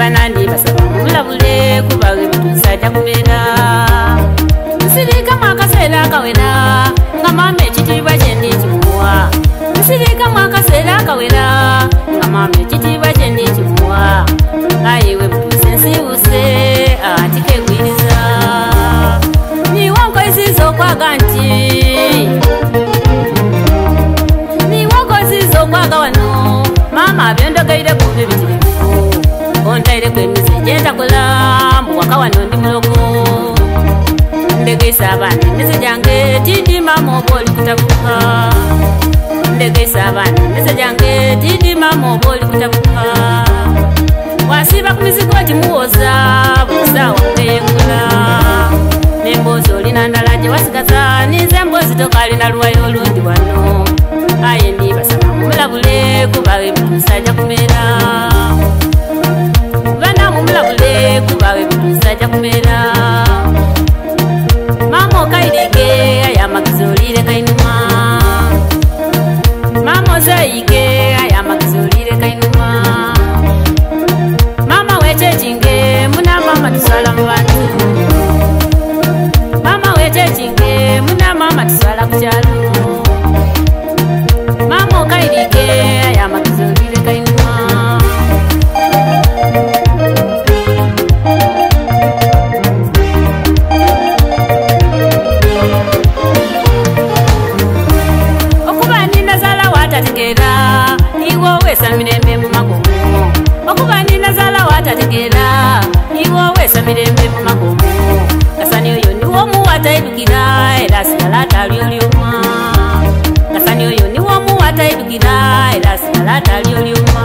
banandi basaba mulabule kuba ebintu sajja kumera nsirika mwakaseera kawera nga mama ekitiibwa kye ndi kimuwa nsirika mwakaseera kawera nga mama ekitiibwa kye ndi kimuwa ayiwe butuse nsiibuse ati kegwiriza niwo nkoisiza okwaga nti niwo nkoisiza okwaga wano mama byondogeire kubi bitirifu ontaire kwemize gyentakola mbu waka wano ndi mulogo ndegeisa abandi emmese gyange tindi mama oba oli kutabuka ndegeisa abandi emmese gyange tindi mama oba oli kutabuka wasiiba ku mizigo gimuwoza buli saawa ngeyengula nemboozi olina ndala gye wasigaza ninze emboozi tokalina luwayo olundi wano aye ndibasaba mumulabule kuba ebintu sajja kumera bana mumulabule kuba ebintu sajja kumera mama okairike ayamagizi olire kainuma mama ozeeyike ayamagizi olire kainuma mama wekyejinge muna mama tusala mu bantu mama wekyejinge muna mama tusala ku kyalo mama okairike ayamagizi olire kainuma okuba nina zala watategera iwo wesa mirembe mu magomo okuba nina zala watategera iwo wesa mirembe mu magomo kasani oyo niwo muwataidukira era sigala atalyolioma kasani oyo niwo muwataidukira era sigala atalyolioma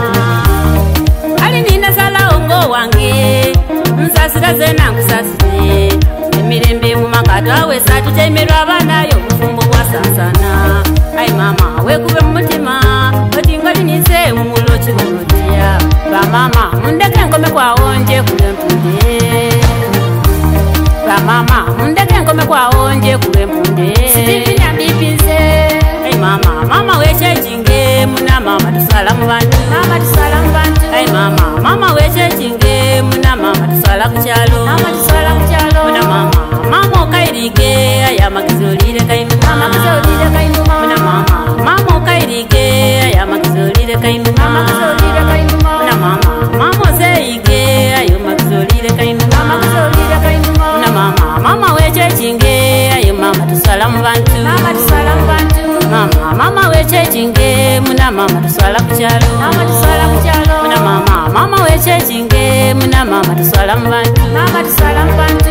ali nina zala ongo wange nsasira zena nkusasire emirembe mu makato awesa tutaimerwa abanayo obufumbo bwasansana ai mama wekube mu mutima otinga linise mumulo kibulotya bamama mundeke enkome kwawonje kulwempunde bamama mundeke enkome kwawonje kulwempunde sitivinyandipinze ai mama mama wekyejinge muna mama tusala mu bantu mama tusala mu bantu ai mama wekyejinge muna mama tusala ku kyalo mama tusala ku kyalo muna mama okairike ayamagizi olire kainuma amagizi olire kainuma muna mama okairike ayamagizi olire kainuma amagizi olire kainuma muna mama ozeeyike ayo magizi olire kainuma amagizi olire kainuma muna mama wekyejinge ayo mama tusala mu bantu mama tusala mu bantu mama wekyejinge muna mama tusala ku kyalo mama tusala ku kyalo muna mama wekyejinge muna mama tusala mu bantu mama tusala mu bantu